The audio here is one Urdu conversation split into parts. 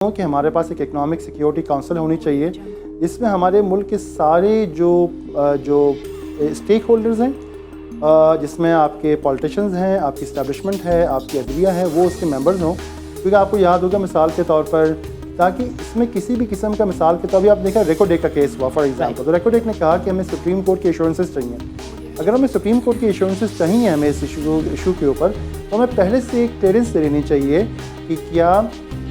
کہ ہمارے پاس ایک اکنامک سیکیورٹی کونسل ہونی چاہیے جس میں ہمارے ملک کے سارے جو اسٹیک ہولڈرز ہیں، جس میں آپ کے پولیٹیشنز ہیں، آپ کی اسٹیبلشمنٹ ہے، آپ کی عدلیہ ہے، وہ اس کے ممبرز ہوں. کیونکہ آپ کو یاد ہوگا مثال کے طور پر، تاکہ اس میں کسی بھی قسم کا مثال کے طور پر آپ دیکھا ریکوڈیک کا کیس ہوا فار ایگزامپل، تو ریکوڈیک نے کہا کہ ہمیں سپریم کورٹ کی ایشورنسز چاہیے. اگر ہمیں سپریم کورٹ کی ایشورنسز چاہیے ہمیں اس ایشو کے اوپر، تو ہمیں پہلے سے ایک کلیئرنس دے لینی چاہیے کہ کیا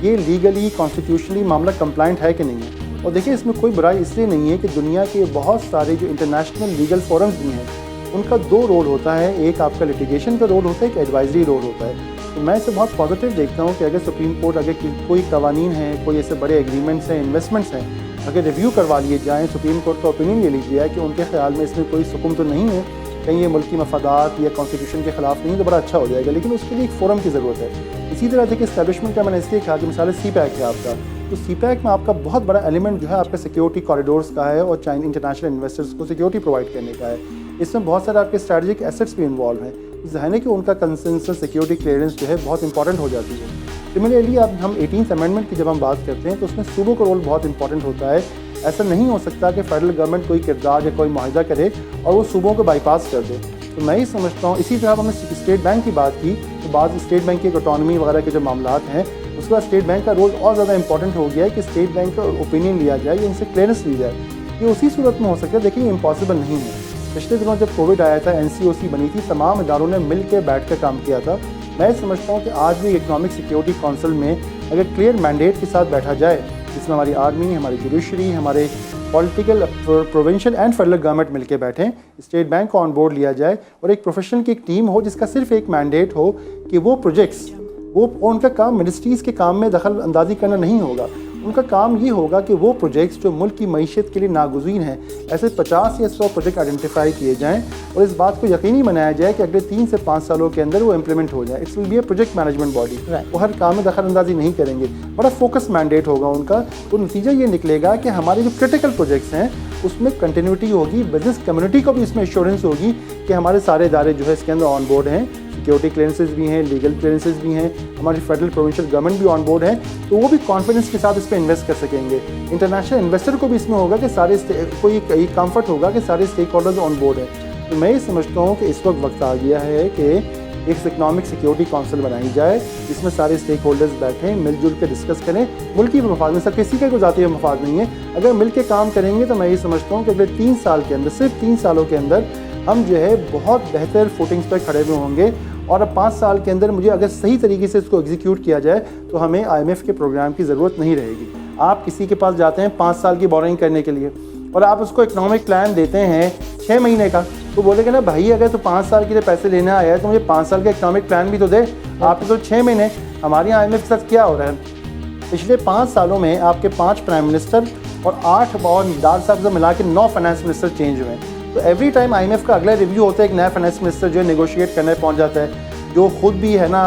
یہ لیگلی کانسٹیٹیوشنلی معاملہ کمپلائنٹ ہے کہ نہیں ہے. اور دیکھیں اس میں کوئی برائی اس لیے نہیں ہے کہ دنیا کے بہت سارے جو انٹرنیشنل لیگل فورمز بھی ہیں ان کا دو رول ہوتا ہے، ایک آپ کا لیٹیگیشن کا رول ہوتا ہے، ایک ایڈوائزری رول ہوتا ہے. تو میں اسے بہت پازیٹیو دیکھتا ہوں کہ اگر سپریم کورٹ اگر کوئی قوانین ہیں، کوئی ایسے بڑے ایگریمنٹس ہیں، انویسٹمنٹس ہیں، اگر ریویو کروا لیے جائیں، سپریم کورٹ کا اوپینین لے لیجیے کہ ان کے خیال میں اس میں کوئی سکم تو نہیں ہے، کہیں یہ ملکی مفادات یا کانسٹیٹیوشن کے خلاف نہیں، تو بڑا اچھا ہو جائے گا. لیکن اس کے لیے ایک فورم کی ضرورت ہے. اسی طرح دیکھیں اسٹیبلشمنٹ کا میں نے اس لیے کہا کہ مثال سی پیک ہے آپ کا، تو سی پیک میں آپ کا بہت بڑا ایلیمنٹ جو ہے آپ کا سیکیورٹی کوریڈورس کا ہے اور انٹرنیشنل انویسٹرز کو سیکیورٹی پرووائڈ کرنے کا ہے. اس میں بہت سارے آپ کے اسٹریٹجک ایسٹس بھی انوالو ہیں. ظاہر ہے کہ ان کا کنسنسس سیکیورٹی کلیئرنس جو ہے بہت امپورٹنٹ ہو جاتی ہے. سملرلی اب ہم 18th امینڈمنٹ کی جب ہم بات کرتے ہیں تو اس میں صوبوں کا رول بہت امپورٹنٹ ہوتا ہے. ایسا نہیں ہو سکتا کہ فیڈرل گورنمنٹ کوئی کردار یا کوئی معاہدہ کرے اور وہ صوبوں کو بائی پاس کر دے. تو میں یہ سمجھتا ہوں اسی طرح ہم نے اسٹیٹ بینک کی بات کی تو بعض اسٹیٹ بینک کی اٹانومی وغیرہ کے جو معاملات ہیں اس کے بعد اسٹیٹ بینک کا رول اور زیادہ امپورٹنٹ ہو گیا ہے کہ اسٹیٹ بینک کا اوپینین لیا جائے یا ان سے کلیئرنس لی جائے. یہ اسی صورت میں ہو سکتا ہے. دیکھیں یہ امپاسبل نہیں ہے. پچھلے دنوں جب کووڈ آیا تھا NCOC بنی تھی، تمام اداروں نے مل کے بیٹھ کر کام کیا تھا. میں سمجھتا ہوں کہ آج بھی اکنامک سیکیورٹی کونسل میں اگر کلیئر مینڈیٹ کے ساتھ بیٹھا جائے جس میں ہماری آرمی، ہماری جوڈیشری، ہمارے political provincial and federal government مل کے بیٹھیں، اسٹیٹ بینک کو آن بورڈ لیا جائے اور ایک پروفیشنل کی ایک ٹیم ہو جس کا صرف ایک مینڈیٹ ہو کہ وہ پروجیکٹس ان کا کام منسٹریز کے کام میں دخل اندازی کرنا نہیں ہوگا. ان کا کام یہ ہوگا کہ وہ پروجیکٹس جو ملک کی معیشت کے لیے ناگزیر ہیں، ایسے 50 یا 100 پروجیکٹ آئیڈینٹیفائی کیے جائیں اور اس بات کو یقینی بنایا جائے کہ اگلے 3 سے 5 سالوں کے اندر وہ امپلیمنٹ ہو جائے. It's will be a project management body. وہ ہر کام میں دخل اندازی نہیں کریں گے، بڑا فوکس مینڈیٹ ہوگا ان کا. تو نتیجہ یہ نکلے گا کہ ہمارے جو کرٹیکل پروجیکٹس ہیں اس میں کنٹینیوٹی ہوگی، بزنس کمیونٹی کو بھی اس میں ایشورنس ہوگی کہ ہمارے سارے ادارے جو ہے اس کے اندر آن بورڈ ہیں. سیکیورٹی کلیئرنسز بھی ہیں، لیگل کلیئرنسز بھی ہیں، ہماری فیڈرل پروونشل گورنمنٹ بھی آن بورڈ ہیں، تو وہ بھی کانفیڈنس کے ساتھ اس پہ انویسٹ کر سکیں گے. انٹرنیشنل انویسٹر کو بھی اس میں ہوگا کہ سارے کوئی کمفرٹ ہوگا کہ سارے اسٹیک ہولڈرز آن بورڈ ہیں. تو میں یہ سمجھتا ہوں کہ اس وقت آ گیا ہے کہ ایک اکنامک سیکیورٹی کونسل بنائی جائے جس میں سارے اسٹیک ہولڈرز بیٹھیں، مل جل کے ڈسکس کریں. ملکی مفاد میں سب کسی کا کوئی ذاتی مفاد نہیں ہے. اگر مل کے کام کریں گے تو میں یہ سمجھتا ہوں کہ اگلے 3 سال کے اندر، صرف 3 سالوں کے اندر ہم جو ہے بہت بہتر فوٹنگز پر کھڑے ہوئے ہوں گے. اور اب 5 سال کے اندر مجھے اگر صحیح طریقے سے اس کو ایگزیکیوٹ کیا جائے تو ہمیں IMF کے پروگرام کی ضرورت نہیں رہے گی. آپ کسی کے پاس جاتے ہیں 5 سال کی بورنگ کرنے کے لیے اور آپ اس کو اکنامک پلان دیتے ہیں 6 مہینے کا، تو بولے گا نا بھائی اگر تو 5 سال کے لیے پیسے لینے آیا ہے تو مجھے 5 سال کا اکنامک پلان بھی تو دے. آپ تو 6 مہینے. ہمارے یہاں IMF کے ساتھ کیا ہو رہا ہے؟ پچھلے 5 سالوں میں آپ کے 5 پرائم منسٹر اور 8 اور ڈار صاحب سے ملا کے 9 فائنانس منسٹر چینج ہوئے ہیں. تو ایوری ٹائم IMF کا اگلا ریویو ہوتا ہے ایک نیا فائنانس منسٹر جو ہے نیگوشیٹ کرنے پہنچ جاتا ہے، جو خود بھی ہے نا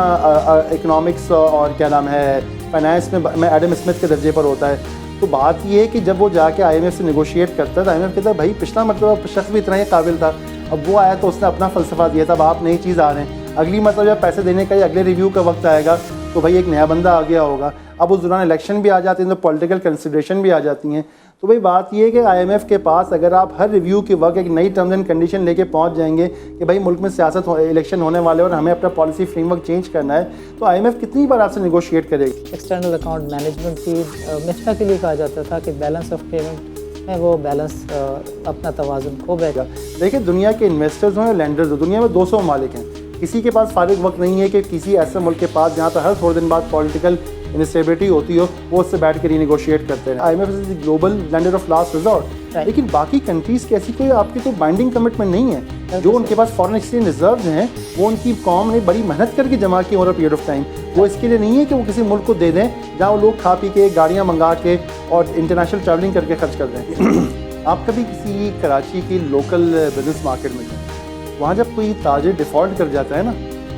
اکنامکس اور کیا نام ہے فائنانس میں ایڈم اسمتھ کے درجے پر ہوتا ہے. تو بات یہ ہے کہ جب وہ جا کے IMF سے نیگوشیٹ کرتا ہے تو IMF کہتا ہے بھائی پچھلا مرتبہ شخص بھی اتنا ہی قابل تھا، اب وہ آیا تو اس نے اپنا فلسفہ دیا تھا، اب آپ نئی چیز آ رہے ہیں، اگلی مرتبہ جب پیسے دینے کا یا اگلے ریویو کا وقت آئے گا تو بھائی ایک نیا بندہ آ گیا ہوگا. اب اس دوران الیکشن بھی آ جاتے ہیں تو پولیٹیکل کنسیڈریشن بھی آ جاتی ہیں. تو بھائی بات یہ ہے کہ IMF کے پاس اگر آپ ہر ریویو کے وقت ایک نئی ٹرمز اینڈ کنڈیشن لے کے پہنچ جائیں گے کہ بھائی ملک میں سیاست الیکشن ہونے والے اور ہمیں اپنا پالیسی فریم ورک چینج کرنا ہے، تو IMF کتنی بار آپ سے نیگوشیٹ کرے گی. ایکسٹرنل اکاؤنٹ مینجمنٹ کی مثلا کے لیے کہا جاتا تھا کہ بیلنس آف پیمنٹ میں وہ بیلنس اپنا توازن کھو بیٹھے گا. دیکھیں دنیا کے انویسٹرز ہوں یا لینڈرز ہوں، دنیا میں 200 ممالک ہیں. کسی کے پاس فارغ وقت نہیں ہے کہ کسی ایسے ملک کے پاس جہاں پر ہر تھوڑے دن بعد پولیٹیکل انسٹیبلٹی ہوتی ہو وہ اس سے بیٹھ کے رینیگوشیٹ کرتے ہیں. IMF is the global lander of last resort. لیکن باقی کنٹریز کی ایسی کوئی آپ کی تو بائنڈنگ کمٹمنٹ نہیں ہے. جو ان کے پاس فارن ایکسچینج ریزروز ہیں وہ ان کی قوم نے بڑی محنت کر کے جمع کی اوور پیریڈ آف ٹائم. وہ اس کے لیے نہیں ہے کہ وہ کسی ملک کو دے دیں جہاں وہ لوگ کھا پی کے گاڑیاں منگا کے اور انٹرنیشنل ٹریولنگ کر کے خرچ کر دیں. آپ کبھی کسی کراچی کی لوکل بزنس مارکیٹ میں جائیں، وہاں جب کوئی تاجر ڈیفالٹ کر جاتا ہے نا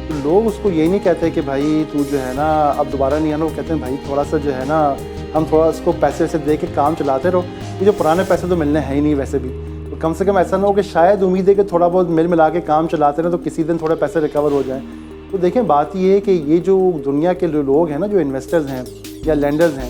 تو لوگ اس کو یہ نہیں کہتے کہ بھائی تو جو ہے نا اب دوبارہ نہیں آنا. وہ کہتے ہیں بھائی تھوڑا سا جو ہے نا ہم تھوڑا اس کو پیسے سے دے کے کام چلاتے رہو. یہ جو پرانے پیسے تو ملنے ہیں ہی نہیں ویسے بھی، تو کم سے کم ایسا نہ ہو کہ شاید امید ہے کہ تھوڑا بہت ملا کے کام چلاتے رہیں تو کسی دن تھوڑے پیسے ریکور ہو جائیں. تو دیکھیں بات یہ ہے کہ یہ جو دنیا کے لوگ ہیں نا جو انویسٹرز ہیں یا لینڈرز ہیں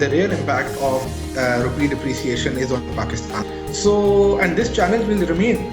the real impact of rupee depreciation is on Pakistan. So and this challenge will remain.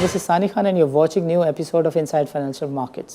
This is Sani Khan and you're watching new episode of Inside Financial Markets.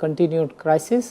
continued crisis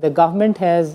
the government has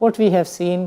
what we have seen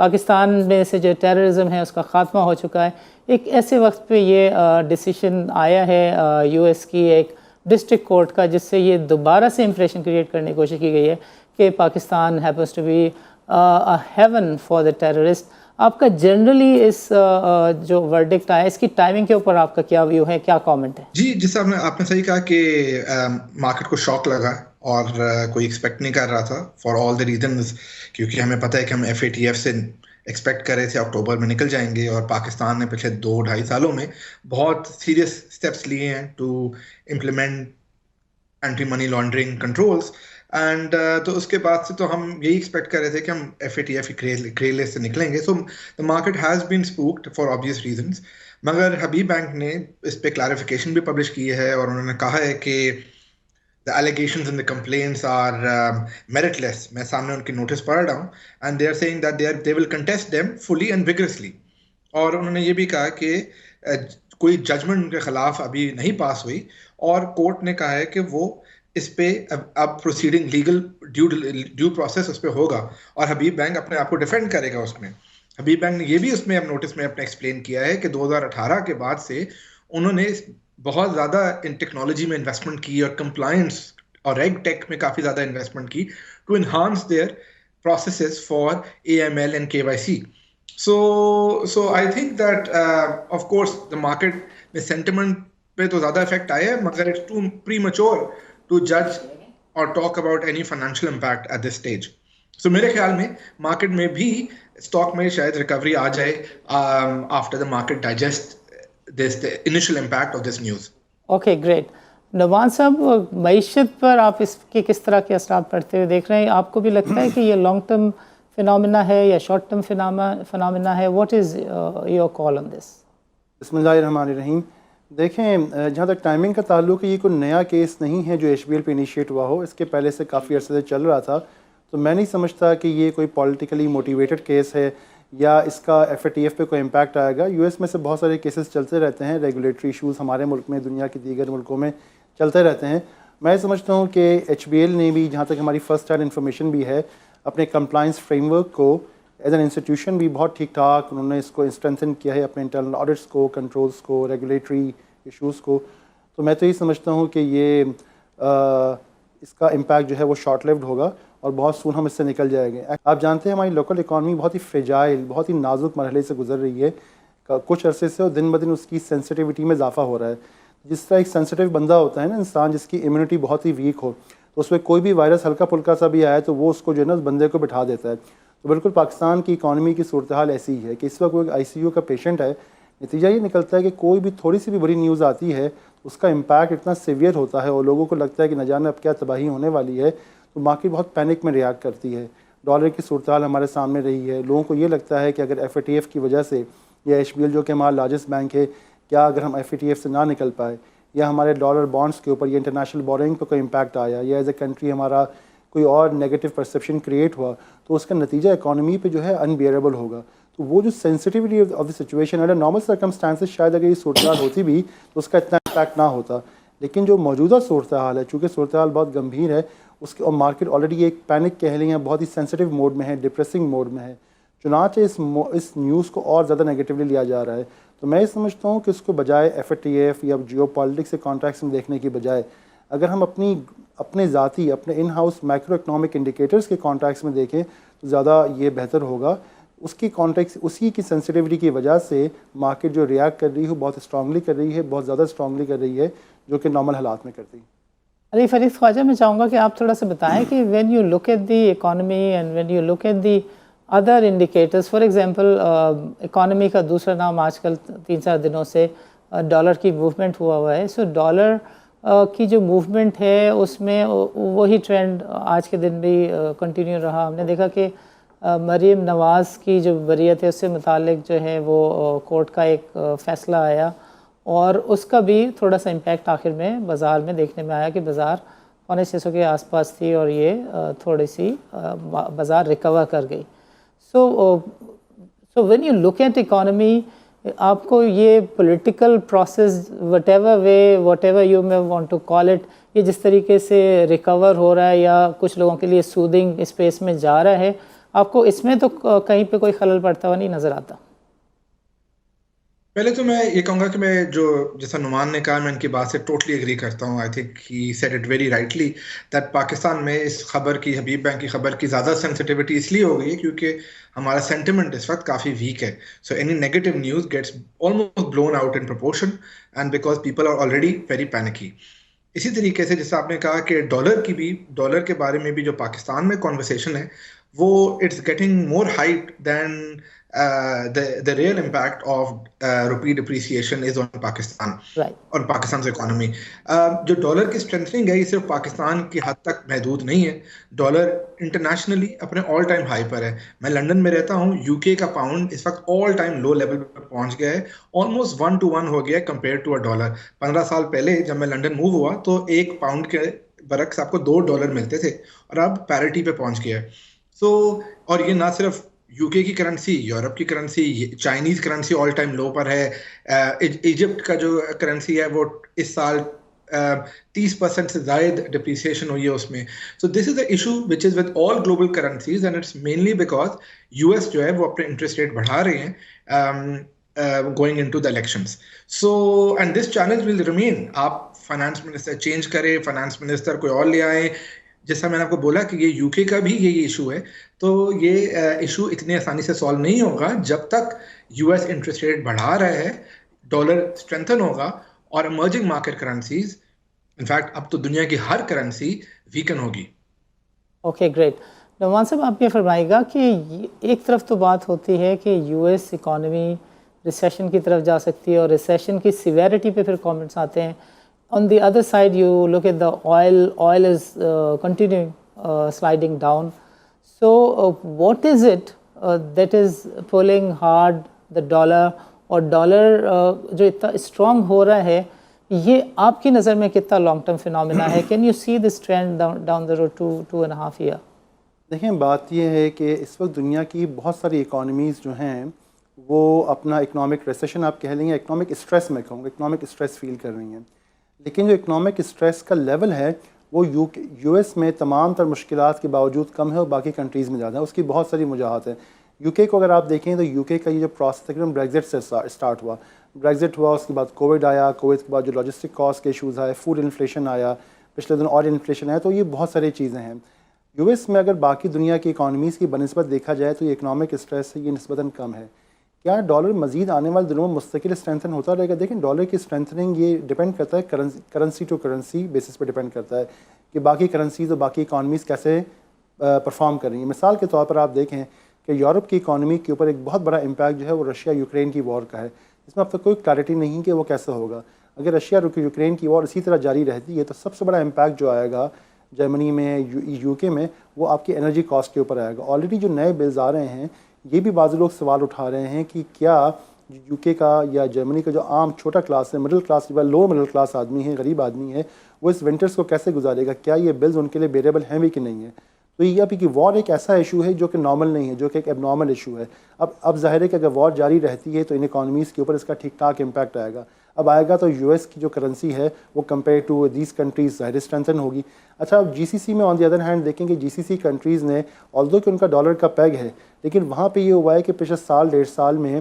Pakistan میں سے جو ٹیررزم ہے اس کا خاتمہ ہو چکا ہے. ایک ایسے وقت پہ یہ ڈیسیشن آیا ہے یو ایس کی ایک ڈسٹرکٹ کورٹ کا، جس سے یہ دوبارہ سے امپریشن کریٹ کرنے کی کوشش کی گئی ہے کہ Pakistan happens to be haven for the terrorist. آپ کا جنرلی اس جو ورڈکٹ آیا اس کی ٹائمنگ کے اوپر آپ کا کیا ویو ہے، کیا کامنٹ ہے؟ جی جس آپ نے صحیح کہا کہ مارکیٹ کو شاک لگا اور کوئی ایکسپیکٹ نہیں کر رہا تھا فار آل دی ریزنز، کیونکہ ہمیں پتہ ہے کہ ہم FATF سے ایکسپیکٹ کر رہے تھے اکتوبر میں نکل جائیں گے، اور پاکستان نے پچھلے 2-2.5 سالوں میں بہت سیریس اسٹیپس لیے ہیں to implement anti money laundering controls. And تو اس کے بعد سے تو ہم یہی ایکسپیکٹ کر رہے تھے کہ ہم FATF کی گرے لسٹ سے نکلیں گے. So the market has been spooked for obvious reasons. مگر حبیب بینک نے اس پہ کلیریفیکیشن بھی پبلش کی ہے، اور انہوں نے کہا ہے کہ the allegations and the complaints are meritless. میں سامنے ان کی نوٹس پڑھ رہا ہوں and they are saying that they will contest them fully and vigorously. اور انہوں نے یہ بھی کہا کہ کوئی ججمنٹ ان کے خلاف ابھی نہیں پاس ہوئی، اور کورٹ نے کہا ہے کہ وہ اس پہ اب پروسیڈنگ لیگل ڈیو پروسیس اس پہ ہوگا، اور حبیب بینک اپنے آپ کو ڈیفینڈ کرے گا اس میں. حبیب بینک نے یہ بھی اس میں اب نوٹس میں اپنے ایکسپلین کیا ہے کہ 2018 کے بعد سے انہوں نے بہت زیادہ ان ٹیکنالوجی میں انویسٹمنٹ کی، اور کمپلائنس اور ریگ ٹیک میں کافی زیادہ انویسٹمنٹ کی to enhance their processes for AML and KYC. So I think that of course the market میں سینٹیمنٹ پہ تو زیادہ افیکٹ آیا ہے، مگر اٹس ٹو پریمیچور ٹو جج اور talk about any financial impact at this stage. So میرے خیال میں مارکیٹ میں بھی اسٹاک میں شاید ریکوری آ جائے after the market digest this the initial impact of this news. Okay, great. نوان صاحب، معیشت پر آپ اس کے کس طرح کے اثرات پڑتے ہوئے دیکھ رہے ہیں؟ آپ کو بھی لگتا ہے کہ یہ لانگ ٹرم فنامنا ہے یا شارٹ ٹرم فنامنا ہے؟ واٹ از یور کال آن دس؟ بسم اللہ الرحمن الرحیم. دیکھیں، جہاں تک ٹائمنگ کا تعلق ہے، یہ کوئی نیا کیس نہیں ہے جو HBL پہ انیشیٹ ہوا ہو. اس کے پہلے سے کافی عرصے سے چل رہا تھا، تو میں نہیں سمجھتا کہ یہ کوئی پولیٹیکلی موٹیویٹڈ کیس ہے یا اس کا FATF پہ کوئی امپیکٹ آئے گا. US میں سے بہت سارے کیسز چلتے رہتے ہیں، ریگولیٹری ایشوز ہمارے ملک میں، دنیا کے دیگر ملکوں میں چلتے رہتے ہیں. میں سمجھتا ہوں کہ HBL نے بھی، جہاں تک ہماری فرسٹ ہینڈ انفارمیشن بھی ہے، اپنے کمپلائنس فریم ورک کو ایز این انسٹیٹیوشن بھی بہت ٹھیک ٹھاک انہوں نے اس کو اسٹرینتھن کیا ہے، اپنے انٹرنل آڈٹس کو، کنٹرولز کو، ریگولیٹری ایشوز کو. تو میں تو یہ سمجھتا ہوں کہ یہ اس کا امپیکٹ جو ہے وہ شارٹ لیوڈ ہوگا اور بہت سون ہم اس سے نکل جائیں گے. آپ جانتے ہیں ہماری لوکل اکانومی بہت ہی فریجائل، بہت ہی نازک مرحلے سے گزر رہی ہے کچھ عرصے سے، اور دن بدن اس کی سینسٹیوٹی میں اضافہ ہو رہا ہے. جس طرح ایک سینسٹیو بندہ ہوتا ہے نا انسان، جس کی امیونٹی بہت ہی ویک ہو، تو اس میں کوئی بھی وائرس ہلکا پھلکا سا بھی آئے تو وہ اس کو جو ہے نا اس بندے کو بٹھا دیتا ہے. تو بالکل پاکستان کی اکانومی کی صورتحال ایسی ہی ہے کہ اس وقت کوئی ICU کا پیشنٹ ہے، نتیجہ یہ نکلتا ہے کہ کوئی بھی تھوڑی سی بھی بری نیوز آتی ہے اس کا امپیکٹ اتنا سیویئر ہوتا ہے، اور لوگوں کو لگتا ہے کہ نہ جانے اب کیا تباہی ہونے والی ہے. تو مارکیٹ بہت پینک میں ریاکٹ کرتی ہے. ڈالر کی صورتحال ہمارے سامنے رہی ہے، لوگوں کو یہ لگتا ہے کہ اگر FATF کی وجہ سے یا HBL جو کہ ہمارا لارجسٹ بینک ہے، کیا اگر ہم FATF سے نہ نکل پائے، یا ہمارے ڈالر بانڈس کے اوپر یا انٹرنیشنل بورنگ پہ کوئی امپیکٹ آیا، یا ایز اے کنٹری ہمارا کوئی اور نیگیٹو پرسیپشن کریٹ ہوا، تو اس کا نتیجہ اکانومی پہ جو ہے انبیئریبل ہوگا. تو وہ جو سینسٹیوٹی آف دی سچویشن، اگر نارمل سرکمسٹانسز شاید اگر یہ صورتحال ہوتی بھی تو اس کا اتنا امپیکٹ نہ ہوتا، لیکن جو موجودہ صورتحال ہے، چونکہ صورتحال بہت گمبھیر ہے، اس کے اور مارکیٹ آلریڈی ایک پینک کہہ لیں یا بہت ہی سینسٹیو موڈ میں ہے، ڈپریسنگ موڈ میں ہے، چنانچہ اس نیوز کو اور زیادہ نیگیٹیولی لیا جا رہا ہے. تو میں یہ سمجھتا ہوں کہ اس کو بجائے FATF یا جیو پالیٹکس کے کانٹیکس میں دیکھنے کی بجائے اگر ہم اپنے ذاتی اپنے in house micro economic indicators کے کانٹیکس میں دیکھیں تو زیادہ یہ بہتر ہوگا. اس کی کانٹیکس، اسی کی سینسٹیوٹی کی وجہ سے مارکیٹ جو ریئیکٹ کر رہی ہے بہت اسٹرانگلی کر رہی ہے، بہت زیادہ اسٹرانگلی کر رہی ہے، جو کہ نارمل حالات میں کرتی ہے. علی فرید خواجہ، میں چاہوں گا کہ آپ تھوڑا سا بتائیں کہ when you look at the economy and when you look at the other indicators, for example economy کا دوسرا نام آج کل 3-4 دنوں سے ڈالر کی موومنٹ ہوا ہے. سو ڈالر کی جو موومنٹ ہے اس میں وہی ٹرینڈ آج کے دن بھی کنٹینیو رہا. ہم نے دیکھا کہ مریم نواز کی جو بریت ہے اس سے متعلق جو ہے وہ کورٹ کا ایک فیصلہ آیا، اور اس کا بھی تھوڑا سا امپیکٹ آخر میں بازار میں دیکھنے میں آیا کہ بازار 650 کے آس پاس تھی اور یہ تھوڑی سی بازار ریکور کر گئی. So when you look at economy, آپ کو یہ political process whatever you میں وانٹ ٹو کال اٹ، یہ جس طریقے سے ریکور ہو رہا ہے یا کچھ لوگوں کے لیے سودنگ اسپیس میں جا رہا ہے، آپ کو اس میں تو کہیں پہ کوئی خلل پڑتا ہوا نہیں نظر آتا؟ پہلے تو میں یہ کہوں گا کہ میں جیسا نعمان نے کہا میں ان کی بات سے ٹوٹلی اگری کرتا ہوں. I think he said it very rightly that Pakistan میں اس خبر کی، حبیب بینک کی خبر کی زیادہ سینسٹیوٹی اس لیے ہو گئی ہے کیونکہ ہمارا سینٹیمنٹ اس وقت کافی ویک ہے. So any negative news gets almost blown out in proportion and because people are already very panicky. اسی طریقے سے جیسا آپ نے کہا کہ ڈالر کے بارے میں بھی جو پاکستان میں کانورسیشن ہے وہ it's getting more height than the real impact of rupee depreciation is on Pakistan اور پاکستان سے اکانومی. جو ڈالر کی اسٹرینتھنگ ہے یہ صرف پاکستان کی حد تک محدود نہیں ہے. ڈالر انٹرنیشنلی اپنے آل ٹائم ہائی پر ہے. میں لنڈن میں رہتا ہوں. یو کے کا پاؤنڈ اس وقت آل ٹائم لو لیول پر پہنچ گیا ہے. آلموسٹ 1-1 ہو گیا ہے کمپیئر ٹو اے ڈالر. 15 سال پہلے جب میں لنڈن موو ہوا تو ایک پاؤنڈ کے برعکس آپ کو $2 ملتے تھے اور اب پیرٹی پہ پہنچ گیا ہے. سو اور یہ نہ صرف یو کے کی کرنسی، یورپ کی currency, Chinese currency all time low پر ہے. ایجپٹ کا جو کرنسی ہے وہ اس سال 30% سے زائد ڈپریسیشن ہوئی ہے اس میں. So this is a issue which is with all global currencies and it's mainly because U S جو ہے وہ اپنے انٹرسٹ ریٹ بڑھا رہے ہیں going into the elections. So and this challenge will remain. آپ فائنانس منسٹر چینج کریں، فائنانس منسٹر کوئی اور لے آئیں. جیسا میں نے آپ کو بولا کہ یہ یو کے کا بھی یہی ایشو ہے، تو یہ ایشو اتنی آسانی سے سالو نہیں ہوگا جب تک یو ایس انٹرسٹ ریٹ بڑھا رہا ہے، ڈالر اسٹرینتھن ہوگا اور ایمرجنگ مارکیٹ کرنسیز، انفیکٹ اب تو دنیا کی ہر کرنسی ویکن ہوگی. Okay great. نعمان صاحب آپ یہ فرمائے گا کہ ایک طرف تو بات ہوتی ہے کہ یو ایس اکانومی ریسیشن کی طرف جا سکتی ہے اور ریسیشن کی سیویرٹی پہ پھر کامنٹس آتے ہیں. On the other side, you look at the oil is continuing sliding down. So what is it that is pulling hard the dollar, اور ڈالر جو اتنا اسٹرانگ ہو رہا ہے یہ آپ کی نظر میں کتنا لانگ ٹرم فینومینا ہے؟ Can you see this trend down the road 2.5 year؟ دیکھیں بات یہ ہے کہ اس وقت دنیا کی بہت ساری اکانومیز جو ہیں وہ اپنا اکنامک ریسیشن آپ کہہ لیں گے، اکنامک اسٹریس میں کہوں گا، اکنامک اسٹریس فیل کر رہی ہیں. لیکن جو اکنامک اسٹریس کا لیول ہے وہ یو ایس میں تمام تر مشکلات کے باوجود کم ہے اور باقی کنٹریز میں زیادہ ہے. اس کی بہت ساری وجوہات ہیں. یو کے کو اگر آپ دیکھیں تو یو کے کا یہ جو پروسیس تقریباً بریگزٹ سے اسٹارٹ ہوا، اس کے بعد کووڈ آیا، کووڈ کے بعد جو لاجسٹک کاسٹ کے ایشوز آئے، فوڈ انفلیشن آیا، پچھلے دن اور انفلیشن آیا. تو یہ بہت ساری چیزیں ہیں. یو ایس میں اگر باقی دنیا کی اکانومیز کی بنسبت دیکھا جائے تو یہ اکنامک اسٹریس ہے یہ نسبتاً کم ہے. کیا ڈالر مزید آنے والے دنوں میں مستقل اسٹرینتھن ہوتا رہے گا؟ دیکھیں ڈالر کی اسٹرینتھننگ یہ ڈپینڈ کرتا ہے کرنسی ٹو کرنسی بیسس پہ ڈپینڈ کرتا ہے کہ باقی کرنسیز اور باقی اکانومیز کیسے پرفارم کر رہی ہیں. مثال کے طور پر آپ دیکھیں کہ یورپ کی اکانومی کے اوپر ایک بہت بڑا امپیکٹ جو ہے وہ رشیا یوکرین کی وار کا ہے. اس میں اب تک کوئی کلیئرٹی نہیں کہ وہ کیسے ہوگا. اگر رشیا یوکرین کی وار اسی طرح جاری رہتی ہے تو سب سے بڑا امپیکٹ جو آئے گا جرمنی میں، یو کے میں، وہ آپ کی انرجی کاسٹ کے اوپر آئے گا. آلریڈی جو نئے بلز آ رہے ہیں یہ بھی بعض لوگ سوال اٹھا رہے ہیں کہ کیا یو کے کا یا جرمنی کا جو عام چھوٹا کلاس ہے، middle class lower middle class آدمی ہے، غریب آدمی ہے، وہ اس ونٹرز کو کیسے گزارے گا؟ کیا یہ بلز ان کے لیے بیریبل ہیں بھی کہ نہیں ہے؟ تو یہ ابھی کہ وار ایک ایسا ایشو ہے جو کہ نارمل نہیں ہے، جو کہ ایک اب نارمل ایشو ہے. اب ظاہر ہے کہ اگر وار جاری رہتی ہے تو ان اکانومیز کے اوپر اس کا ٹھیک ٹھاک امپیکٹ آئے گا. اب آئے گا تو یو ایس کی جو کرنسی ہے وہ کمپیئر ٹو دیز کنٹریز ظاہر اسٹرینتھن ہوگی. اچھا اب جی سی سی میں آن دی ادر ہینڈ دیکھیں گے جی سی سی کنٹریز نے آلدو کہ ان کا ڈالر کا پیگ ہے لیکن وہاں پہ یہ ہوا ہے کہ پچھلے سال 1.5 سال میں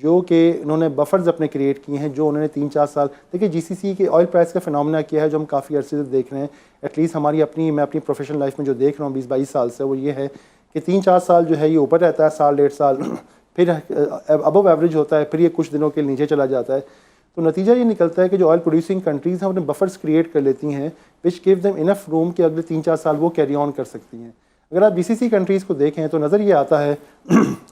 جو کہ انہوں نے بفرز اپنے کریٹ کیے ہیں، جو انہوں نے 3-4 سال دیکھیے جی سی سی کے آئل پرائس کا فینومینا کیا ہے جو ہم کافی عرصے سے دیکھ رہے ہیں. ایٹ لیسٹ میں اپنی پروفیشنل لائف میں جو دیکھ رہا ہوں 20-22 سال سے، وہ یہ ہے کہ 3-4 سال جو ہے یہ اوپر رہتا ہے، سال 1.5 سال پھر ابو ایوریج ہوتا ہے، پھر یہ کچھ دنوں کے نیچے چلا جاتا ہے. تو نتیجہ یہ نکلتا ہے کہ جو آئل پروڈیوسنگ کنٹریز ہیں اپنے بفرز کریٹ کر لیتی ہیں وچ گیو دیم انف روم کہ اگلے 3-4 سال وہ کیری آن کر سکتی ہیں. اگر آپ جی سی سی کنٹریز کو دیکھیں تو نظر یہ آتا ہے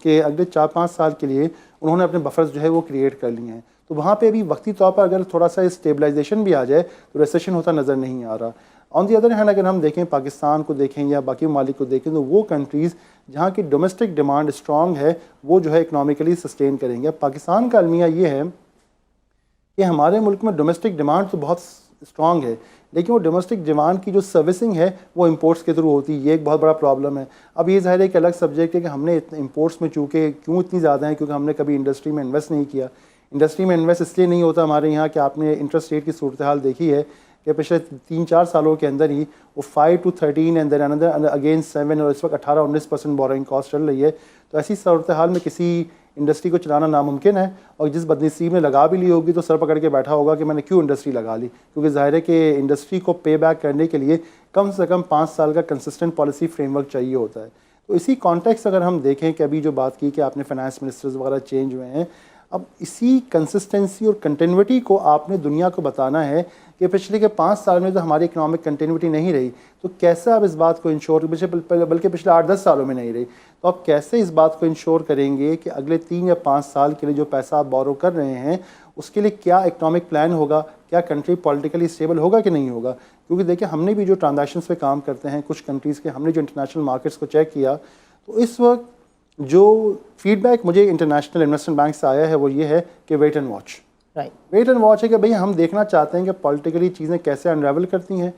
کہ اگلے 4-5 سال کے لیے انہوں نے اپنے بفرز جو ہے وہ کریٹ کر لیے ہیں. تو وہاں پہ بھی وقتی طور پر اگر تھوڑا سا اسٹیبلائزیشن بھی آ جائے تو ریسیشن ہوتا نظر نہیں آ رہا. آن دی ادر ہینڈ اگر ہم دیکھیں پاکستان کو دیکھیں یا باقی ممالک کو دیکھیں تو وہ کنٹریز جہاں کی ڈومیسٹک ڈیمانڈ اسٹرانگ ہے وہ جو ہے اکنامیکلی سسٹین کریں گے. پاکستان کا المیہ یہ ہے کہ ہمارے ملک میں ڈومیسٹک ڈیمانڈ تو بہت اسٹرانگ ہے لیکن وہ ڈومیسٹک ڈیمانڈ کی جو سروسنگ ہے وہ امپورٹس کے تھرو ہوتی ہے. یہ ایک بہت بڑا پرابلم ہے. اب یہ ظاہر ہے کہ الگ سبجیکٹ ہے کہ ہم نے امپورٹس میں چونکہ کیوں اتنی زیادہ ہیں کیونکہ ہم نے کبھی انڈسٹری میں انویسٹ نہیں کیا. انڈسٹری میں انویسٹ اس لیے نہیں ہوتا ہمارے یہاں کہ آپ نے انٹرسٹ ریٹ کی صورتحال دیکھی ہے کہ پچھلے 3-4 سالوں کے اندر ہی وہ 5 to 13 اینڈ دین اندر اگین 7 اور اس وقت 18-19% بورنگ کاسٹ چل رہی ہے. تو ایسی صورتحال میں کسی انڈسٹری کو چلانا ناممکن ہے, اور جس بدنصیب نے لگا بھی لی ہوگی تو سر پکڑ کے بیٹھا ہوگا کہ میں نے کیوں انڈسٹری لگا لی, کیونکہ ظاہر ہے کہ انڈسٹری کو پے بیک کرنے کے لیے کم سے کم 5 سال کا کنسسٹنٹ پالیسی فریم ورک چاہیے ہوتا ہے. تو اسی کانٹیکس اگر ہم دیکھیں کہ ابھی جو بات کی کہ آپ نے فائنانس منسٹرز وغیرہ چینج ہوئے ہیں, اب اسی کنسسٹنسی اور کنٹینیوٹی کو آپ نے دنیا کو بتانا ہے کہ پچھلے کے 5 سال میں تو ہماری اکنامک کنٹینیوٹی نہیں رہی, تو کیسے آپ اس بات کو انشور, بلکہ پچھلے 8-10 سالوں میں نہیں رہی, تو آپ کیسے اس بات کو انشور کریں گے کہ اگلے 3 یا 5 سال کے لیے جو پیسہ آپ بورو کر رہے ہیں اس کے لیے کیا اکنامک پلان ہوگا, کیا کنٹری پولیٹیکلی اسٹیبل ہوگا کہ نہیں ہوگا. کیونکہ دیکھیں ہم نے بھی جو ٹرانزیکشنس پہ کام کرتے ہیں کچھ کنٹریز کے, ہم نے جو انٹرنیشنل مارکیٹس کو چیک کیا, تو اس وقت جو فیڈ بیک مجھے انٹرنیشنل انویسٹمنٹ بینک سے آیا ہے وہ یہ ہے کہ wait and watch. Wait and watch ہے کہ بھئی ہم دیکھنا چاہتے ہیں کہ پولیٹیکلی چیزیں کیسے انریول کرتی ہیں,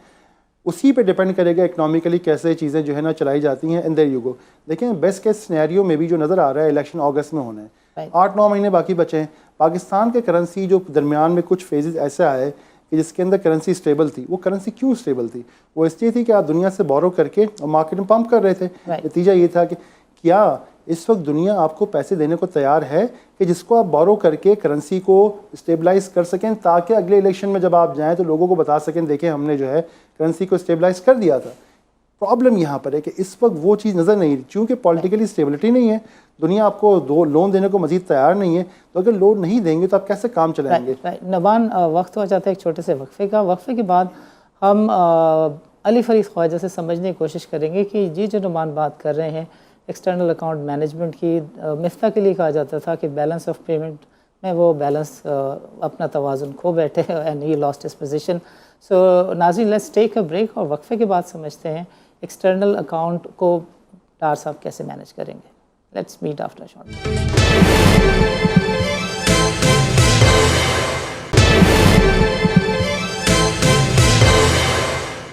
اسی پہ ڈیپینڈ کرے گا اکنامیکلی کیسے چیزیں جو ہے نا چلائی جاتی ہیں. And there you go. دیکھیں بیسٹ کیس سینیریو میں بھی جو نظر آ رہا ہے الیکشن اگست میں ہونا ہے, 8-9 مہینے باقی بچے ہیں. پاکستان کے کرنسی جو درمیان میں کچھ فیزز ایسے آئے کہ جس کے اندر کرنسی اسٹیبل تھی, وہ کرنسی کیوں اسٹیبل تھی؟ وہ اس لیے تھی کہ آپ دنیا سے بورو کر کے اور مارکیٹ میں پمپ کر رہے تھے. نتیجہ یہ تھا کہ کیا اس وقت دنیا آپ کو پیسے دینے کو تیار ہے کہ جس کو آپ بورو کر کے کرنسی کو اسٹیبلائز کر سکیں, تاکہ اگلے الیکشن میں جب آپ جائیں تو لوگوں کو بتا سکیں دیکھیں ہم نے جو ہے کرنسی کو اسٹیبلائز کر دیا تھا. پرابلم یہاں پر ہے کہ اس وقت وہ چیز نظر نہیں, چونکہ پولیٹیکلی اسٹیبلٹی نہیں ہے, دنیا آپ کو لون دینے کو مزید تیار نہیں ہے, تو اگر لون نہیں دیں گے تو آپ کیسے کام چلائیں گے؟ نبان, وقت ہو جاتا ہے ایک چھوٹے سے وقفے کا. وقفے کے بعد ہم علی فرید خواجہ سے سمجھنے کی کوشش کریں گے کہ جو نبان بات کر رہے ہیں ایکسٹرنل اکاؤنٹ مینجمنٹ کی, مفتاح کے لیے کہا جاتا تھا کہ بیلنس آف پیمنٹ میں وہ بیلنس اپنا توازن کھو بیٹھے and he lost his position. So ناظرین, لیٹس ٹیک اے بریک, اور وقفے کے بعد سمجھتے ہیں ایکسٹرنل اکاؤنٹ کو ڈار صاحب کیسے مینیج کریں گے. Let's meet after short.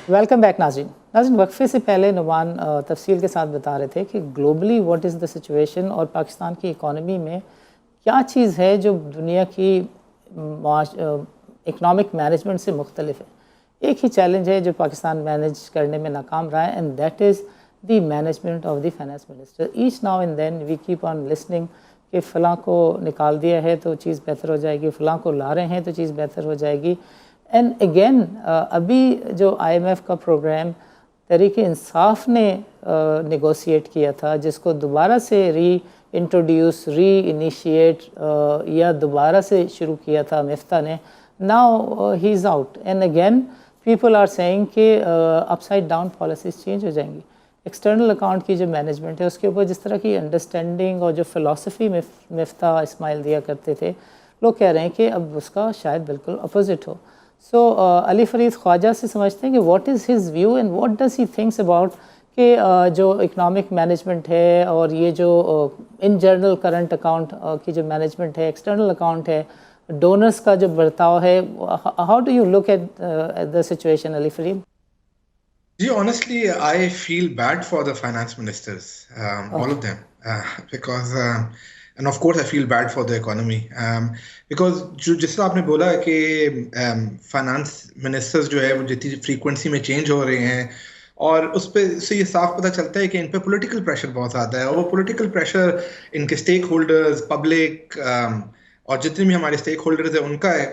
Welcome back ناظرین. وقفے سے پہلے نعمان تفصیل کے ساتھ بتا رہے تھے کہ globally what is the situation, اور پاکستان کی اکانومی میں کیا چیز ہے جو دنیا کی اکنامک مینجمنٹ سے مختلف ہے. ایک ہی چیلنج ہے جو پاکستان مینیج کرنے میں ناکام رہا ہے, and that is the management of the finance minister. ایچ now and then we keep on listening کہ فلاں کو نکال دیا ہے تو چیز بہتر ہو جائے گی, فلاں کو لا رہے ہیں تو چیز بہتر ہو جائے گی. اینڈ اگین ابھی جو IMF کا پروگرام تحریک انصاف نے نیگوسیٹ کیا تھا, جس کو دوبارہ سے ری انیشیٹ یا دوبارہ سے شروع کیا تھا مفتاح نے, now he is out. And again people are seeing کہ upside down policies change ہو جائیں گی. ایکسٹرنل اکاؤنٹ کی جو مینجمنٹ ہے اس کے اوپر جس طرح کی انڈرسٹینڈنگ اور جو فلاسفی مفتاح اسماعیل دیا کرتے تھے, لوگ کہہ رہے ہیں کہ اب اس کا شاید بالکل اپوزٹ ہو. سو علی فرید خواجہ سے سمجھتے ہیں کہ what is his view and what does he thinks about کہ جو اکنامک مینجمنٹ ہے اور یہ جو ان جنرل کرنٹ اکاؤنٹ کی جو مینجمنٹ ہے, ایکسٹرنل اکاؤنٹ ہے, ڈونرس کا جو برتاؤ ہے, how do you look at the situation Ali Farid? جی, honestly, I feel bad for the finance ministers, all of them, because and of course I feel bad for the economy, because جس طرح آپ نے بولا کہ فائنانس منسٹرز جو ہے وہ جتنی فریکوینسی میں چینج ہو رہے ہیں, اور اس پہ سے یہ صاف پتہ چلتا ہے کہ ان پہ پولیٹیکل پریشر بہت زیادہ ہے, اور وہ پولیٹیکل پریشر ان کے اسٹیک ہولڈرز, پبلک اور جتنے بھی ہمارے اسٹیک ہولڈرز ہیں ان کا ہے,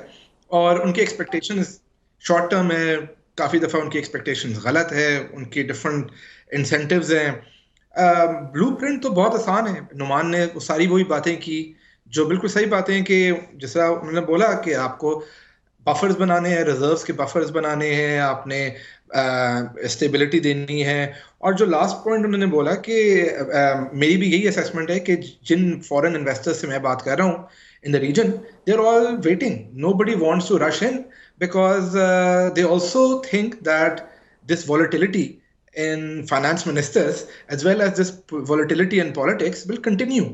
اور ان کی ایکسپیکٹیشنز شارٹ ٹرم ہے, کافی دفعہ ان کی ایکسپیکٹیشنز غلط ہے, ان کی ڈفرینٹ انسینٹیوز ہیں. بلو پرنٹ تو بہت آسان ہے. نعمان نے ساری وہی باتیں کی جو بالکل صحیح باتیں ہیں, کہ جس طرح انہوں نے بولا کہ آپ کو بفرز بنانے ہیں, ریزروز کے بفرز بنانے ہیں, آپ نے اسٹیبلٹی دینی ہے. اور جو لاسٹ پوائنٹ انہوں نے بولا کہ میری بھی یہی اسیسمنٹ ہے کہ جن فورن انویسٹر سے میں بات کر رہا ہوں in the region, they're all waiting. Nobody wants to rush in because they also think that this volatility in finance ministers as well as this volatility in politics will continue.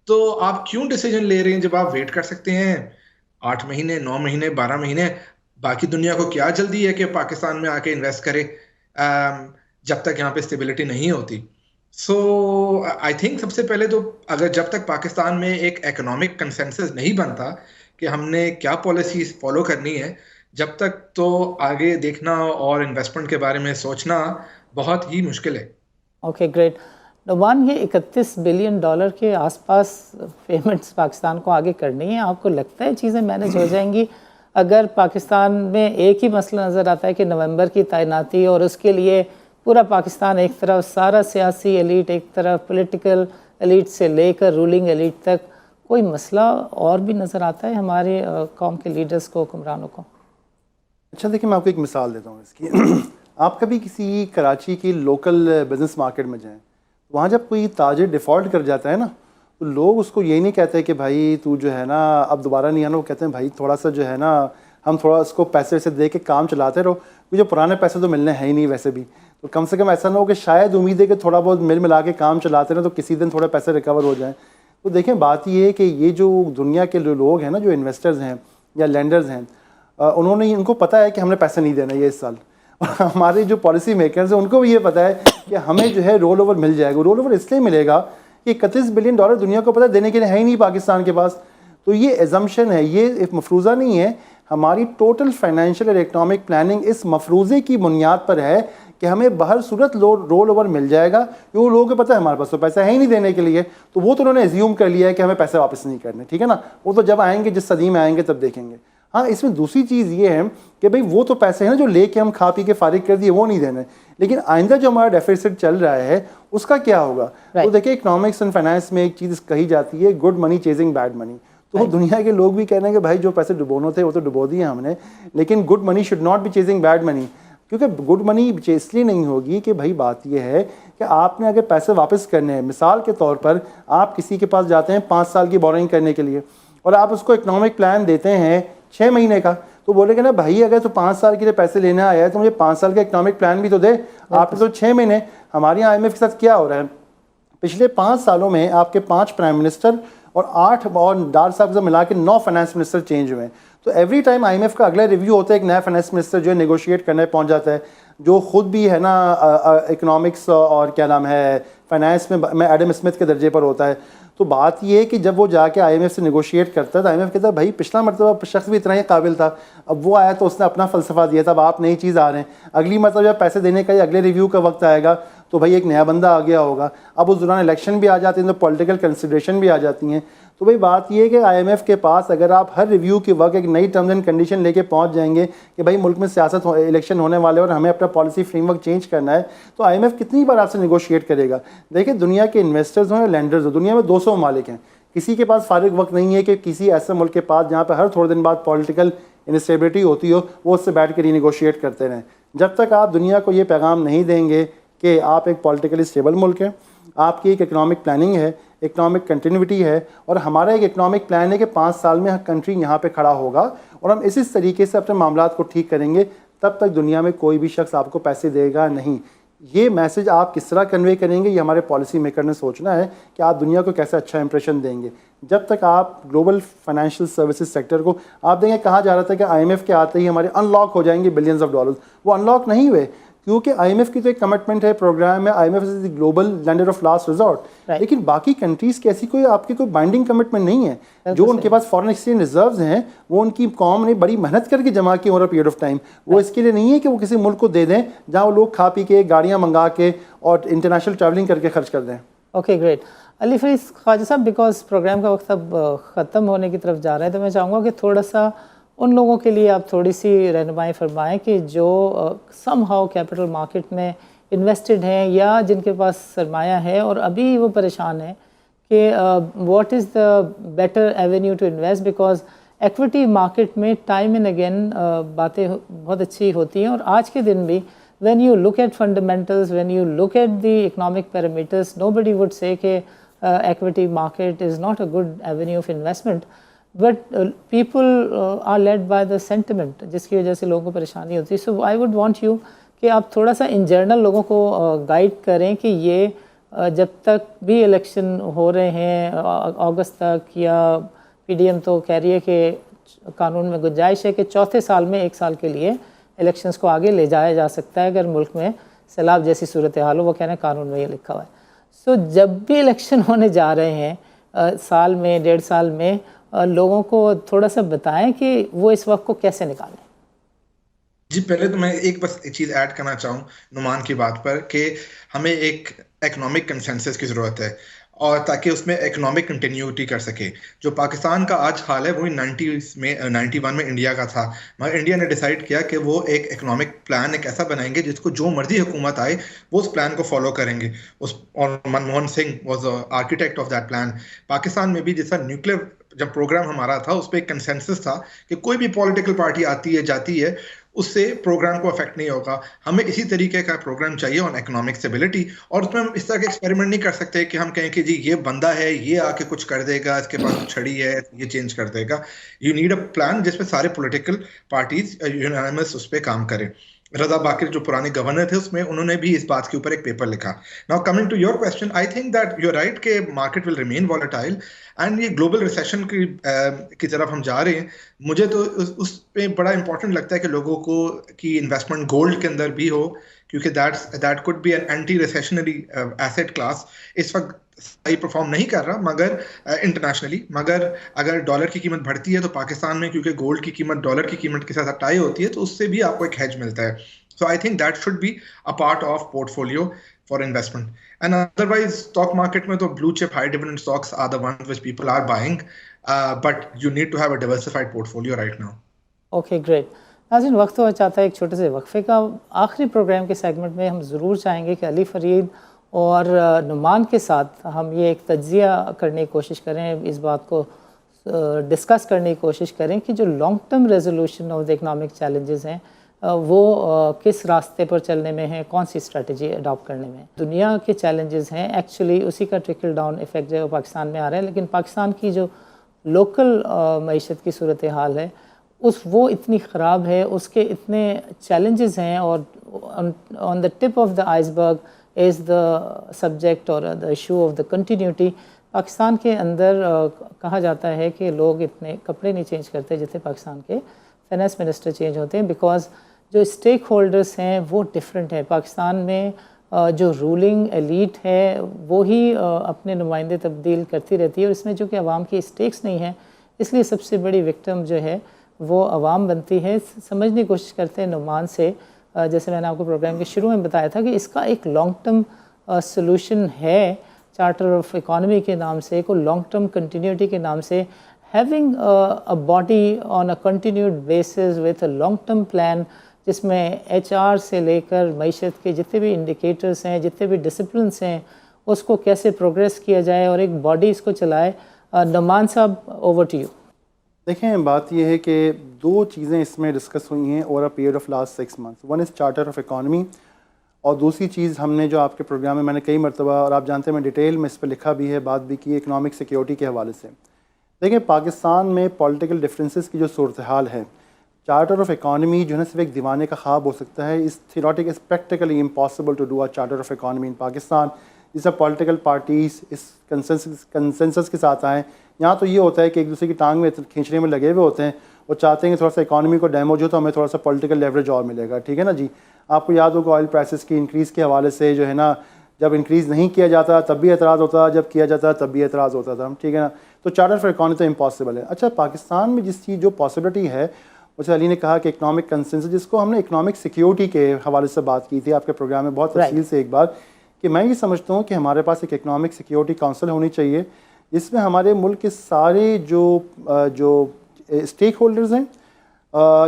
تو آپ کیوں ڈیسیجن لے رہے ہیں جب آپ ویٹ کر سکتے ہیں 8 مہینے, 9 مہینے, 12 مہینے؟ باقی دنیا کو کیا جلدی ہے کہ پاکستان میں آ کے انویسٹ کرے جب تک یہاں پہ اسٹیبلٹی نہیں ہوتی؟ سو آئی تھنک سب سے پہلے تو اگر جب تک پاکستان میں ایک اکنامک کنسنسس نہیں بنتا کہ ہم نے کیا پالیسیز فالو کرنی ہے, جب تک تو آگے دیکھنا اور انویسٹمنٹ کے بارے میں سوچنا بہت ہی مشکل ہے. Okay great. ون یہ 31 بلین ڈالر کے آس پاس پیمنٹس پاکستان کو آگے کرنی ہے. آپ کو لگتا ہے چیزیں مینیج ہو جائیں گی اگر پاکستان میں ایک ہی مسئلہ نظر آتا ہے کہ نومبر کی تعیناتی اور اس کے لیے پورا پاکستان ایک طرف سارا سیاسی ایلیٹ ایک طرف پولیٹیکل ایلیٹ سے لے کر رولنگ ایلیٹ تک کوئی مسئلہ اور بھی نظر آتا ہے ہمارے قوم کے لیڈرز کو حکمرانوں کو؟ اچھا دیکھیں میں آپ کو ایک مثال دیتا ہوں اس کی. آپ کبھی کسی کراچی کی لوکل بزنس مارکیٹ میں جائیں, وہاں جب کوئی تاجر ڈیفالٹ کر جاتا ہے نا تو لوگ اس کو یہ نہیں کہتے کہ بھائی تو جو ہے نا اب دوبارہ نہیں آنا, وہ کہتے ہیں بھائی تھوڑا سا جو ہے نا ہم تھوڑا اس کو پیسے ویسے دے کے کام چلاتے رہو, کیونکہ جو پرانے پیسے تو ملنے ہیں ہی نہیں ویسے بھی, تو کم سے کم ایسا نہ ہو کہ شاید امید ہے کہ تھوڑا بہت ملا کے کام چلاتے رہیں تو کسی دن تھوڑے پیسے ریکور ہو جائیں. تو دیکھیں بات یہ ہے کہ یہ جو دنیا کے لوگ ہیں نا جو انویسٹرز ہیں یا لینڈرز ہیں, ان کو پتہ ہے کہ ہم نے پیسے نہیں دینا یہ اس سال, اور ہمارے جو پالیسی میکرز ہیں ان کو بھی یہ پتہ ہے کہ ہمیں جو ہے رول اوور مل جائے گا. رول اوور اس لیے ملے گا کہ 31 بلین ڈالر دنیا کو پتہ دینے کے لیے ہے ہی نہیں پاکستان کے پاس. تو یہ ایزمپشن ہے, یہ ایک مفروضہ نہیں ہے. ہماری ٹوٹل فائنینشیل اور اکنامک پلاننگ اس مفروضے کی بنیاد پر ہے کہ ہمیں بہر صورت رول اوور مل جائے گا, کیونکہ لوگوں کو پتہ ہے ہمارے پاس تو پیسہ ہے ہی نہیں دینے کے لیے, تو وہ تو انہوں نے ایزیوم کر لیا ہے کہ ہمیں پیسے واپس نہیں کرنے. ٹھیک ہے نا, وہ تو جب آئیں گے جس صدی میں آئیں گے تب دیکھیں گے. ہاں اس میں دوسری چیز یہ ہے کہ بھئی وہ تو پیسے ہیں نا جو لے کے ہم کھا پی کے فارغ کر دیے, وہ نہیں دینے, لیکن آئندہ جو ہمارا ڈیفیسٹ چل رہا ہے اس کا کیا ہوگا. تو دیکھیں اکنامکس اینڈ فائنانس میں ایک چیز کہی جاتی ہے گڈ منی چیزنگ بیڈ منی. تو دنیا کے لوگ بھی کہہ رہے ہیں کہ بھائی جو پیسے ڈبونے تھے وہ تو ڈبو دیے ہم نے, لیکن good money should not be chasing bad money. کیونکہ گڈ منی اس لیے نہیں ہوگی کہ بھائی بات یہ ہے کہ آپ نے اگر پیسے واپس کرنے ہیں, مثال کے طور پر آپ کسی کے پاس جاتے ہیں 5 سال کی بورنگ کرنے کے لیے اور آپ اس کو اکنامک پلان دیتے ہیں 6 مہینے کا, تو بولے گا نا بھائی اگر تو 5 سال کے لیے پیسے لینے آیا ہے تو مجھے 5 سال کا اکنامک پلان بھی تو دے, آپ نے تو 6 مہینے. ہمارے یہاں IMF کے ساتھ کیا ہو رہا ہے, پچھلے 5 سالوں میں آپ کے 5 پرائم منسٹر اور 8 اور ڈار صاحب سے ملا کے 9 فائنانس منسٹر چینج ہوئے ہیں. تو ایوری ٹائم IMF کا اگلا ریویو ہوتا ہے ایک نیا فائنانس منسٹر جو ہے نیگوشیٹ کرنے پہنچ جاتا ہے, جو خود بھی ہے نا اکنامکس اور کیا نام ہے فائنانس میں ایڈم اسمتھ کے درجے پر ہوتا ہے. تو بات یہ ہے کہ جب وہ جا کے IMF سے نیگوشیٹ کرتا ہے تو IMF کہتا ہے بھائی پچھلا مرتبہ شخص بھی اتنا ہی قابل تھا, اب وہ آیا تو اس نے اپنا فلسفہ دیا تھا, اب آپ نئی چیز آ رہے ہیں, اگلی مرتبہ جب پیسے دینے کا یا اگلے ریویو کا وقت آئے گا تو بھائی ایک نیا بندہ آ گیا ہوگا. اب اس دوران الیکشن بھی آ جاتے ہیں تو پولیٹیکل کنسیڈریشن بھی آ جاتی ہیں. تو بھئی بات یہ ہے کہ IMF کے پاس اگر آپ ہر ریویو کے وقت ایک نئی ٹرمز اینڈ کنڈیشن لے کے پہنچ جائیں گے کہ بھائی ملک میں سیاست الیکشن ہونے والے اور ہمیں اپنا پالیسی فریم ورک چینج کرنا ہے, تو IMF کتنی بار آپ سے نیگوشیٹ کرے گا. دیکھیں دنیا کے انویسٹرز ہوں یا لینڈرز ہوں, دنیا میں 200 ممالک ہیں, کسی کے پاس فارغ وقت نہیں ہے کہ کسی ایسے ملک کے پاس جہاں پہ ہر تھوڑے دن بعد پولیٹیکل انسٹیبلٹی ہوتی ہو وہ اس سے بیٹھ کے رینیگوشیٹ کرتے رہیں. جب تک آپ دنیا کو یہ پیغام نہیں دیں گے کہ آپ ایک پولیٹیکلی اسٹیبل ملک ہیں, آپ کی ایک اکنامک پلاننگ ہے, اکنامک کنٹینیوٹی ہے, اور ہمارا ایک اکنامک پلان ہے کہ 5 سال میں کنٹری یہاں پہ کھڑا ہوگا اور ہم اسی طریقے سے اپنے معاملات کو ٹھیک کریں گے, تب تک دنیا میں کوئی بھی شخص آپ کو پیسے دے گا نہیں. یہ میسج آپ کس طرح کنوے کریں گے, یہ ہمارے پالیسی میکر نے سوچنا ہے کہ آپ دنیا کو کیسے اچھا امپریشن دیں گے. جب تک آپ گلوبل فائنینشیل سروسز سیکٹر کو آپ دیں گے, کہا جا رہا تھا کہ IMF کے آتے ہی ہمارے ان لاک ہو جائیں گے بلینز آف ڈالرز, وہ ان لاک نہیں ہوئے کیونکہ IMF کی تو ایک کمٹمنٹ ہے, پروگرام ہے, IMF is the global lander of last resort, لیکن باقی کنٹریز کی ایسی کوئی آپ کی کوئی بائنڈنگ کمٹمنٹ نہیں ہے. جو ان کے پاس فارن ایکسچینج ریزروز ہیں وہ ان کی قوم نے بڑی محنت کر کے جمع کی اوور پیریڈ آف ٹائم, وہ اس کے لیے نہیں ہے کہ وہ کسی ملک کو دے دیں جہاں وہ لوگ کھا پی کے گاڑیاں منگا کے اور انٹرنیشنل ٹریولنگ کر کے خرچ کر دیں. Okay great. علی فریز خواجہ صاحب, بیکاز پروگرام کا وقت اب ختم ہونے کی طرف جا رہا ہے تو میں چاہوں گا کہ تھوڑا سا ان لوگوں کے لیے آپ تھوڑی سی رہنمائی فرمائیں کہ جو سم ہاؤ کیپٹل مارکیٹ میں انویسٹڈ ہیں یا جن کے پاس سرمایہ ہے اور ابھی وہ پریشان ہیں کہ what is the better avenue to invest, because equity market میں ٹائم اینڈ اگین باتیں بہت اچھی ہوتی ہیں, اور آج کے دن بھی when you look at fundamentals, when you look at the economic parameters, nobody would say کہ equity market is not a good avenue of investment, but people are led by the sentiment جس کی وجہ سے لوگوں کو پریشانی ہوتی ہے. So I would want you کہ آپ تھوڑا سا ان جنرل لوگوں کو گائیڈ کریں کہ یہ جب تک بھی الیکشن ہو رہے ہیں اگست تک, یا PDM تو کہہ رہی ہے کہ قانون میں گنجائش ہے کہ 4تھے سال میں 1 سال کے لیے الیکشنز کو آگے لے جایا جا سکتا ہے اگر ملک میں سیلاب جیسی صورتحال ہو, وہ کہنا ہے قانون میں یہ لکھا ہوا ہے. سو جب بھی الیکشن ہونے جا رہے ہیں سال میں 1.5 سال میں, لوگوں کو تھوڑا سا بتائیں کہ وہ اس وقت کو کیسے نکالیں. جی پہلے تو میں بس ایک چیز ایڈ کرنا چاہوں نعمان کی بات پر کہ ہمیں ایک اکنامک کنسنسس کی ضرورت ہے، اور تاکہ اس میں اکنامک کنٹینیوٹی کر سکے. جو پاکستان کا آج حال ہے وہی 91 میں انڈیا کا تھا، مگر انڈیا نے ڈیسائیڈ کیا کہ وہ ایک اکنامک پلان ایک ایسا بنائیں گے جس کو جو مرضی حکومت آئے وہ اس پلان کو فالو کریں گے. اور Manmohan Singh was architect of that plan. Pakistan میں بھی جیسا نیوکلیر جب پروگرام ہمارا تھا اس پہ ایک کنسنسس تھا کہ کوئی بھی پولیٹیکل پارٹی آتی ہے جاتی ہے اس سے پروگرام کو افیکٹ نہیں ہوگا. ہمیں اسی طریقے کا پروگرام چاہیے آن اکنامک اسٹیبلٹی، اور اس میں ہم اس طرح کے ایکسپیریمنٹ نہیں کر سکتے کہ ہم کہیں کہ جی یہ بندہ ہے یہ آ کے کچھ کر دے گا، اس کے پاس چھڑی ہے یہ چینج کر دے گا. یو نیڈ اے پلان جس میں سارے پولیٹیکل پارٹیز یونانیمس اس پہ کام کریں. رضا باقر جو پرانے گورنر تھے اس میں انہوں نے بھی اس بات کے اوپر ایک پیپر لکھا. Now coming to your question, I think that you right کہ market will remain volatile and یہ گلوبل ریسیشن کی طرف ہم جا رہے ہیں. مجھے تو اس پہ بڑا امپورٹنٹ لگتا ہے کہ لوگوں کو کی انویسٹمنٹ گولڈ کے اندر بھی ہو، کیونکہ that could be an anti recessionary asset class. اس وقت صحیح پرفارم نہیں کر رہا مگر انٹرنیشنلی، مگر اگر ڈالر کی قیمت بڑھتی ہے تو پاکستان میں کیونکہ گولڈ کی قیمت ڈالر کی قیمت کے ساتھ ٹائی ہوتی ہے تو اس سے بھی آپ کو ایک ہیج ملتا ہے. So I think that should be a part of portfolio for investment. And otherwise stock market میں تو blue chip high dividend stocks are the ones which people are buying, but you need to have a diversified portfolio right now. Okay great. ناظرین وقت ہوا چاہتا ہے ایک چھوٹے سے وقفے کا. آخری پروگرام کے سیگمنٹ میں ہم ضرور چاہیں گے کہ علی فرید اور نعمان کے ساتھ ہم یہ ایک تجزیہ کرنے کی کوشش کریں، اس بات کو ڈسکس کرنے کی کوشش کریں کہ جو long term resolution of the economic challenges ہیں وہ کس راستے پر چلنے میں ہیں، کون سی اسٹریٹجی اڈاپٹ کرنے میں. دنیا کے چیلنجز ہیں ایکچولی اسی کا ٹرکل ڈاؤن ایفیکٹ جو ہے پاکستان میں آ رہا ہے، لیکن پاکستان کی جو لوکل معیشت کی صورتحال ہے وہ اتنی خراب ہے، اس کے اتنے چیلنجز ہیں، اور آن دا ٹپ آف دا آئس برگ از دا سبجیکٹ اور the issue of the continuity. Pakistan کے اندر کہا جاتا ہے کہ لوگ اتنے کپڑے نہیں چینج کرتے جتنے پاکستان کے فائنانس منسٹر چینج ہوتے ہیں، بیکاز جو اسٹیک ہولڈرز ہیں وہ ڈفرینٹ ہیں. پاکستان میں جو رولنگ ایلیٹ ہے وہی اپنے نمائندے تبدیل کرتی رہتی ہے، اور اس میں جو کہ عوام کی اسٹیکس نہیں ہیں، اس لیے سب سے بڑی وکٹم جو ہے وہ عوام بنتی ہے. سمجھنے کی کوشش کرتے ہیں نعمان سے، جیسے میں نے آپ کو پروگرام کے شروع میں بتایا تھا کہ اس کا ایک لانگ ٹرم سلوشن ہے چارٹر آف اکانومی کے نام سے، کوئی لانگ ٹرم کنٹینیوٹی کے نام سے. Having a body on a continued basis with a long term plan, جس میں ایچ آر سے لے کر معیشت کے جتنے بھی انڈیکیٹرز ہیں، جتنے بھی ڈسپلنس ہیں، اس کو کیسے پروگریس کیا جائے اور ایک باڈی اس کو چلائے. نعمان صاحب اوور ٹو یو. دیکھیں بات یہ ہے کہ دو چیزیں اس میں ڈسکس ہوئی ہیں over a period of last 6 months. One is charter of economy, اور دوسری چیز ہم نے جو آپ کے پروگرام میں نے کئی مرتبہ، اور آپ جانتے ہیں میں ڈیٹیل میں اس پہ لکھا بھی ہے، بات بھی کی، اکنامک سیکیورٹی کے حوالے سے. دیکھیں پاکستان میں پولیٹیکل ڈفرینسز کی جو صورتحال ہے، چارٹر آف اکانومی جو ہے نا صرف ایک دیوانے کا خواب ہو سکتا ہے. اس theoretic is practically impossible to do a charter of economy in Pakistan. جس سے پولیٹیکل پارٹیز اس کنسنسس کے ساتھ آئیں. یہاں تو یہ ہوتا ہے کہ ایک دوسرے کی ٹانگ میں کھینچنے میں لگے ہوئے ہوتے ہیں، اور چاہتے ہیں کہ تھوڑا سا اکانومی کو ڈیمیج ہو تو ہمیں تھوڑا سا پولیٹیکل لیوریج اور ملے گا. ٹھیک ہے نا جی. آپ کو یاد ہوگا آئل پرائسز کی انکریز کے حوالے سے جو ہے نا، جب انکریز نہیں کیا جاتا تب بھی اعتراض ہوتا، جب کیا جاتا تب بھی اعتراض ہوتا تھا. ٹھیک ہے نا. تو چارٹر فار اکانومی تو امپاسبل ہے. اچھا پاکستان میں جس چیز جو پاسبلٹی ہے، اسے علی نے کہا کہ اکنامک کنسنسس، جس کو ہم نے اکنامک سیکیورٹی کے حوالے سے بات کی تھی آپ کے پروگرام میں بہت تفصیل سے ایک بار، کہ میں یہ سمجھتا ہوں کہ ہمارے پاس ایک اکنامک سیکیورٹی کونسل ہونی چاہیے، جس میں ہمارے ملک کے سارے جو اسٹیک ہولڈرز ہیں،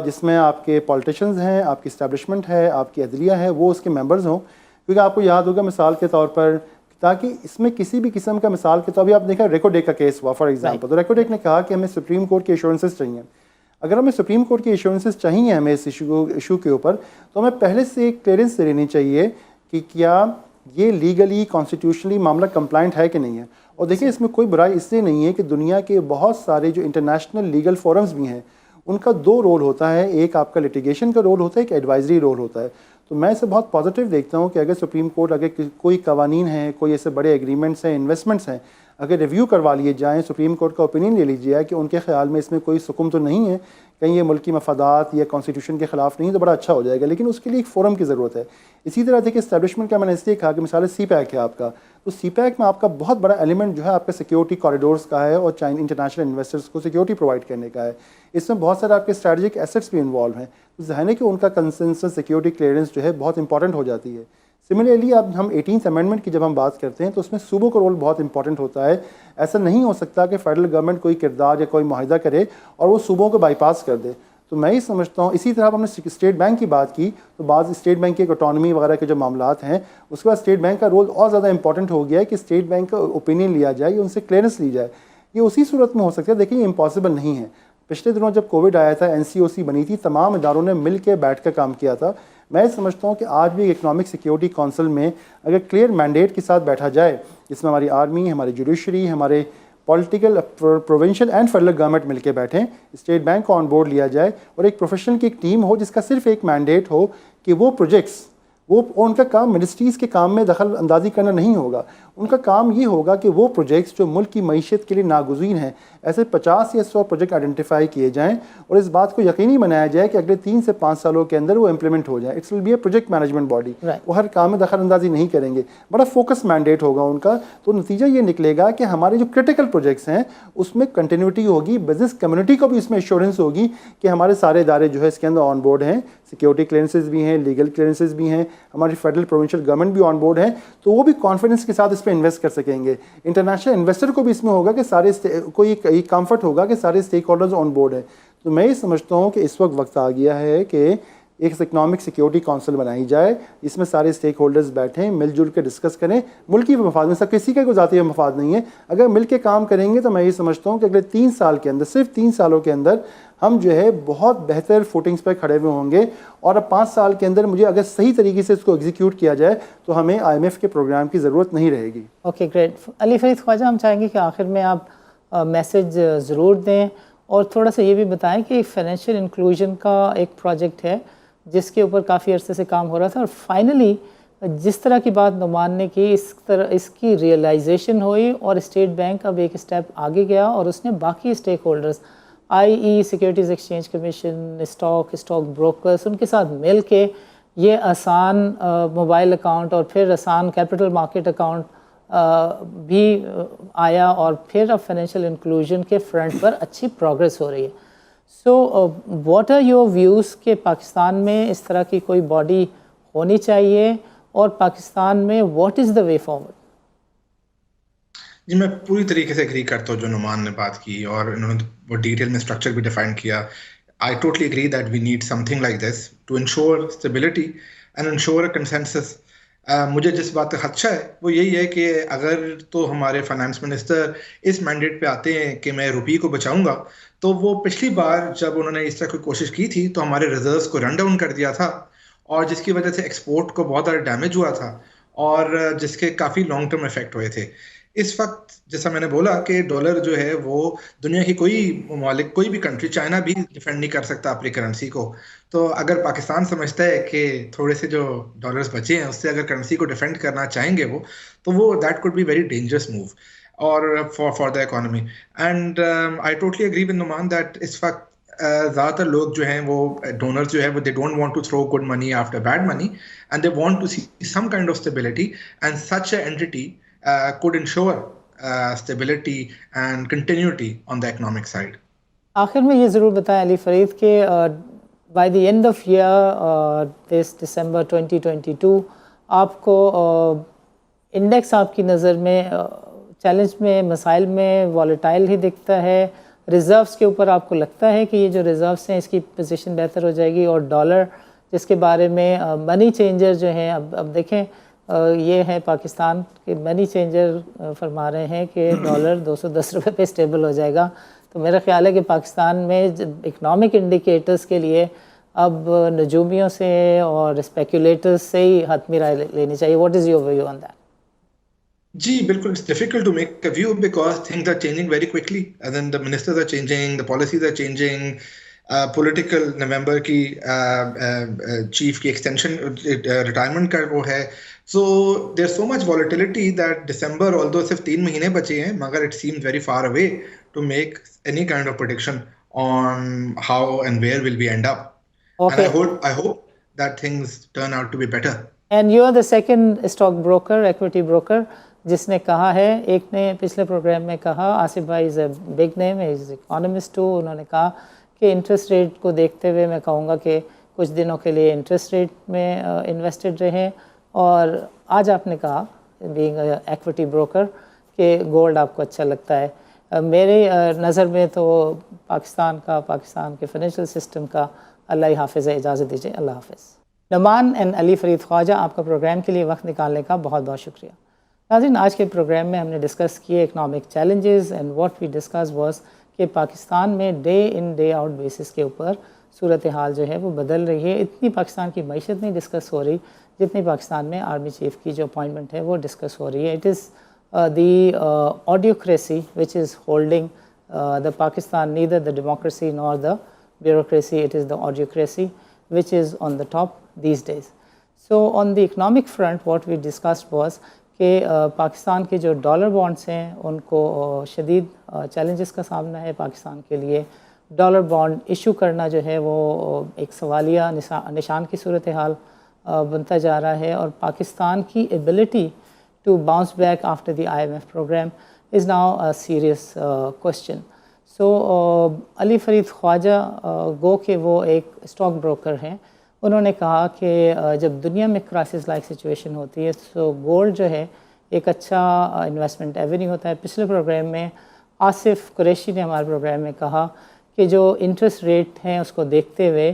جس میں آپ کے پولیٹیشنز ہیں، آپ کی اسٹیبلشمنٹ ہے، آپ کی عدلیہ ہے، وہ اس کے ممبرز ہوں. کیونکہ آپ کو یاد ہوگا مثال کے طور پر، تاکہ اس میں کسی بھی قسم کا مثال کے طور پر آپ دیکھا ریکوڈیک کا کیس ہوا فار ایگزامپل، تو ریکوڈیک نے کہا کہ ہمیں سپریم کورٹ کی ایشورنسز چاہیے. اگر ہمیں سپریم کورٹ کی ایشورنسز چاہیے ہمیں اس ایشو کے اوپر، تو ہمیں پہلے سے ایک کلیئرنس دے لینی چاہیے کہ کیا یہ لیگلی کانسٹیٹیوشنلی معاملہ کمپلائنٹ ہے کہ نہیں ہے. اور دیکھیں اس میں کوئی برائی اس لیے نہیں ہے کہ دنیا کے بہت سارے جو انٹرنیشنل لیگل فورمز بھی ہیں، ان کا دو رول ہوتا ہے. ایک آپ کا لیٹیگیشن کا رول ہوتا ہے، ایک ایڈوائزری رول ہوتا ہے. تو میں اسے بہت پازیٹیو دیکھتا ہوں کہ اگر سپریم کورٹ، اگر کوئی قوانین ہیں، کوئی ایسے بڑے ایگریمنٹس ہیں، انویسٹمنٹس ہیں، اگر ریویو کروا لیے جائیں, سپریم کورٹ کا اوپینین لے لیجیے کہ ان کے خیال میں اس میں کوئی سکم تو نہیں ہے, کہیں یہ ملکی مفادات یا کانسٹیٹیوشن کے خلاف نہیں, تو بڑا اچھا ہو جائے گا. لیکن اس کے لیے ایک فورم کی ضرورت ہے. اسی طرح دیکھیے اسٹیبلشمنٹ کا میں نے اس لیے کہا کہ مثال سی پیک ہے آپ کا, تو سی پیک میں آپ کا بہت بڑا ایلیمنٹ جو ہے آپ کا سیکیورٹی کوریڈورس کا ہے اور انٹرنیشنل انویسٹرس کو سیکیورٹی پرووائڈ کرنے کا ہے. اس میں بہت سارے آپ کے اسٹریٹجک ایسٹس بھی انوالو ہیں, تو ظاہر ہے کہ ان کا کنسنسس سیکیورٹی کلیئرنس جو ہے بہت امپورٹنٹ ہو جاتی ہے. سملرلی اب ہم 18th امینڈمنٹ کی جب ہم بات کرتے ہیں تو اس میں صوبوں کا رول بہت امپورٹنٹ ہوتا ہے. ایسا نہیں ہو سکتا کہ فیڈرل گورنمنٹ کوئی کردار یا کوئی معاہدہ کرے اور وہ صوبوں کو بائی پاس کر دے. تو میں یہ سمجھتا ہوں, اسی طرح ہم نے اسٹیٹ بینک کی بات کی, تو بعض اسٹیٹ بینک کی اٹانومی وغیرہ کے جو معاملات ہیں, اس کے بعد اسٹیٹ بینک کا رول اور زیادہ امپورٹنٹ ہو گیا ہے کہ اسٹیٹ بینک کا اوپینین لیا جائے, ان سے کلیئرنس لی جائے. یہ اسی صورت میں ہو سکتا ہے. دیکھیں یہ امپاسبل نہیں ہے. پچھلے دنوں جب کووڈ آیا تھا, NCOC بنی تھی, تمام اداروں نے مل کے بیٹھ کر کام کیا تھا. میں سمجھتا ہوں کہ آج بھی اکنامک سیکیورٹی کونسل میں اگر کلیئر مینڈیٹ کے ساتھ بیٹھا جائے, جس میں ہماری آرمی, ہماری جوڈیشری, ہمارے political provincial and federal government مل کے بیٹھیں, اسٹیٹ بینک کو آن بورڈ لیا جائے اور ایک پروفیشنل کی ایک ٹیم ہو جس کا صرف ایک مینڈیٹ ہو کہ وہ پروجیکٹس, وہ ان کا کام منسٹریز کے کام میں دخل اندازی کرنا نہیں ہوگا. ان کا کام یہ ہوگا کہ وہ پروجیکٹس جو ملک کی معیشت کے لیے ناگزیر ہیں, ایسے 50 یا 100 پروجیکٹ آئیڈینٹیفائی کیے جائیں اور اس بات کو یقینی بنایا جائے کہ اگلے 3 سے 5 سالوں کے اندر وہ امپلیمنٹ ہو جائیں. It's will be a project management body. وہ ہر کام میں دخل اندازی نہیں کریں گے, بڑا فوکس مینڈیٹ ہوگا ان کا. تو نتیجہ یہ نکلے گا کہ ہمارے جو کرٹیکل پروجیکٹس ہیں اس میں کنٹینیوٹی ہوگی, بزنس کمیونٹی کو بھی اس میں ایشورنس ہوگی کہ ہمارے سارے ادارے جو ہے اس کے اندر آن بورڈ ہیں, سیکیورٹی کلیئرنسز بھی ہیں, لیگل کلیئرنسز بھی ہیں, ہماری فیڈرل پروونشل گورنمنٹ بھی آن بورڈ ہیں, تو وہ بھی کانفیڈنس کے ساتھ اس پہ انویسٹ کر سکیں گے. انٹرنیشنل انویسٹر کو بھی اس میں ہوگا کہ سارے کوئی کمفرٹ ہوگا کہ سارے اسٹیک ہولڈرز آن بورڈ ہیں. تو میں یہ سمجھتا ہوں کہ اس وقت آ گیا ہے کہ ایک اکنامک سیکیورٹی کونسل بنائی جائے, جس میں سارے اسٹیک ہولڈرز بیٹھیں, مل جل کے ڈسکس کریں. ملکی مفاد میں سب کسی کا کوئی ذاتی مفاد نہیں ہے. اگر مل کے کام کریں گے تو میں یہ سمجھتا ہوں کہ اگلے 3 سال کے اندر, صرف 3 سالوں کے اندر ہم جو ہے بہت بہتر فوٹنگز پہ کھڑے ہوئے ہوں گے. اور اب 5 سال کے اندر مجھے اگر صحیح طریقے سے اس کو ایگزیکیوٹ کیا جائے تو ہمیں IMF کے پروگرام کی ضرورت نہیں رہے گی. Okay great. علی فرید خواجہ, ہم چاہیں گے کہ آخر میں آپ میسج ضرور دیں اور تھوڑا سا یہ بھی بتائیں کہ فائنینشیل انکلوژن کا ایک پروجیکٹ ہے جس کے اوپر کافی عرصے سے کام ہو رہا تھا, اور فائنلی جس طرح کی بات نعمان نے کی, اس کی ریئلائزیشن ہوئی اور اسٹیٹ بینک اب ایک اسٹیپ آگے گیا اور اس نے باقی stakeholders securities exchange commission, stock brokers, ان کے ساتھ مل کے یہ آسان موبائل اکاؤنٹ اور پھر آسان کیپٹل مارکیٹ اکاؤنٹ بھی آیا, اور پھر اب فائنینشیل انکلوژن کے فرنٹ پر اچھی پروگریس ہو رہی ہے. So what are your views کہ پاکستان میں اس طرح کی کوئی باڈی ہونی چاہیے, اور پاکستان میں what is the way forward? جی میں پوری طریقے سے اگری کرتا ہوں جو نعمان نے بات کی, اور انہوں نے وہ ڈیٹیل میں اسٹرکچر بھی ڈیفائن کیا. I totally agree that we need something like this to ensure stability and ensure a consensus. مجھے جس بات کا خدشہ ہے وہ یہی ہے کہ اگر تو ہمارے فائنانس منسٹر اس مینڈیٹ پہ آتے ہیں کہ میں روپی کو بچاؤں گا, تو وہ پچھلی بار جب انہوں نے اس طرح کوئی کوشش کی تھی تو ہمارے ریزروز کو رن ڈاؤن کر دیا تھا, اور جس کی وجہ سے ایکسپورٹ کو بہت زیادہ ڈیمیج ہوا تھا, اور جس کے کافی لانگ ٹرم افیکٹ ہوئے تھے. اس وقت جیسا میں نے بولا کہ ڈالر جو ہے وہ دنیا کی کوئی ممالک, کوئی بھی کنٹری, چائنا بھی ڈیفینڈ نہیں کر سکتا اپنی کرنسی کو. تو اگر پاکستان سمجھتا ہے کہ تھوڑے سے جو ڈالرز بچے ہیں اس سے اگر کرنسی کو ڈیفینڈ کرنا چاہیں گے وہ, تو وہ that could be very dangerous move اور for the economy. And I totally agree with Nouman that اس وقت زیادہ تر لوگ جو ہیں وہ ڈونرز جو ہے وہ they don't want to throw good money after bad money, and they want to see some kind of stability, and such a anti could ensure stability and continuity on the economic side. آخر میں یہ ضرور بتائیں علی فرید کہ by the end of year this December 2022 آپ کو انڈیکس آپ کی نظر میں چیلنج میں, مسائل میں والیٹائل ہی دکھتا ہے. ریزروز کے اوپر آپ کو لگتا ہے کہ یہ جو ریزروز ہیں اس کی پوزیشن بہتر ہو جائے گی, اور ڈالر جس کے بارے میں منی چینجر جو ہیں, اب دیکھیں یہ ہے پاکستان کے منی چینجر فرما رہے ہیں کہ ڈالر 210 روپے پہ اسٹیبل ہو جائے گا. تو میرا خیال ہے کہ پاکستان میں اکنامک انڈیکیٹرز کے لیے اب نجومیوں سے اور اسپیکولیٹرز سے ہی حتمی رائے لینی چاہیے. What is your view on that? جی بالکل, it's difficult to make a view because things are changing very quickly, and then the ministers are changing, the policies are changing. Political نومبر کی چیف کی ایکسٹینشن ریٹائرمنٹ کا وہ ہے, So there's so much volatility that December, although صرف 3 مہینے بچے ہیں, مگر it seems very far away to make any kind of prediction on how and where will we end up. Okay. And I hope that things turn out to be better. And you are the second stock broker, equity broker, جس نے کہا ہے, ایک نے پچھلے پروگرام میں کہا, آصف بھائی is a big name, is economist too, انہوں نے کہا کہ انٹرسٹ ریٹ کو دیکھتے ہوئے میں کہوں گا کہ کچھ دنوں کے لیے انٹرسٹ ریٹ میں انویسٹڈ رہیں, اور آج آپ نے کہا بینگ ایکویٹی بروکر کہ گولڈ آپ کو اچھا لگتا ہے. میری نظر میں تو پاکستان کے فائنینشیل سسٹم کا اللہ ہی حافظ ہے. اجازت دیجیے, اللہ حافظ. نعمان اینڈ علی فرید خواجہ, آپ کا پروگرام کے لیے وقت نکالنے کا بہت بہت شکریہ. ناظرین, آج کے پروگرام میں ہم نے ڈسکس کیے economic challenges, and what we discuss was کہ پاکستان میں day in day out basis کے اوپر صورتحال جو ہے وہ بدل رہی ہے. اتنی پاکستان کی معیشت نہیں ڈسکس ہو رہی جتنی پاکستان میں آرمی چیف کی جو اپوائنٹمنٹ ہے وہ ڈسکس ہو رہی ہے. It is the audiocracy which is holding the Pakistan, neither the democracy nor the bureaucracy, it is the audiocracy which is on the top these days. So on the economic front what we discussed was کہ پاکستان کے جو ڈالر بانڈس ہیں ان کو شدید چیلنجز کا سامنا ہے پاکستان کے لیے. ڈالر بانڈ ایشو کرنا جو ہے وہ ایک سوالیہ نشان کی صورتحال بنتا جا رہا ہے, اور پاکستان کی ability to bounce back after the IMF programme is now a serious question. So Ali Farid Khawaja, گو کہ وہ ایک اسٹاک بروکر ہیں, انہوں نے کہا کہ جب دنیا میں کرائسس لائک سچویشن ہوتی ہے تو گولڈ جو ہے ایک اچھا انویسٹمنٹ ایونیو ہوتا ہے. پچھلے پروگرام میں آصف قریشی نے ہمارے پروگرام میں کہا کہ جو انٹرسٹ ریٹ ہیں اس کو دیکھتے ہوئے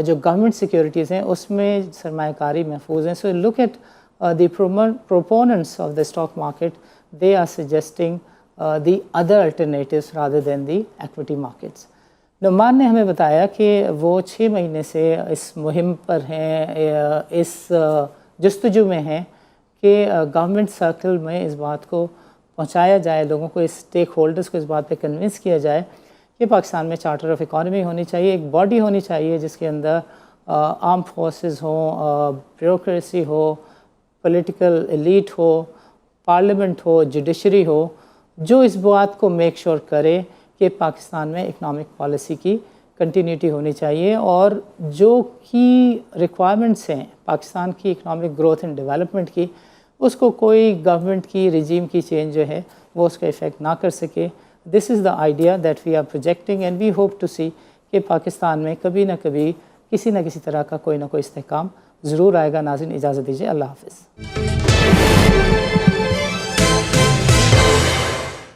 جو گورنمنٹ سیکیورٹیز ہیں اس میں سرمایہ کاری محفوظ ہیں. So look at the proponents of the stock market, they are suggesting the other alternatives rather than the equity markets. Nouman نے ہمیں بتایا کہ وہ 6 مہینے سے اس مہم پر ہیں, اس جستجو میں ہیں کہ گورنمنٹ سرکل میں اس بات کو پہنچایا جائے, لوگوں کو, اس اسٹیک ہولڈرز کو اس بات پہ کنونس کیا جائے کہ پاکستان میں چارٹر آف اکانومی ہونی چاہیے, ایک باڈی ہونی چاہیے جس کے اندر آرم فورسز ہوں, بیوروکریسی ہو, پولیٹیکل ایلیٹ ہو, پارلیمنٹ ہو, جوڈیشری ہو, جو اس بات کو میک شور کرے کہ پاکستان میں اکنامک پالیسی کی کنٹینیوٹی ہونی چاہیے, اور جو کی ریکوائرمنٹس ہیں پاکستان کی اکنامک گروتھ اینڈ ڈیولپمنٹ کی, اس کو کوئی گورنمنٹ کی رجیم کی چینج جو ہے وہ اس کا افیکٹ نہ کر سکے. This is the idea that we are projecting, and we hope to see کہ پاکستان میں کبھی نہ کبھی کسی نہ کسی طرح کا کوئی نہ کوئی استحکام ضرور آئے گا. ناظرین, اجازت دیجیے, اللہ حافظ.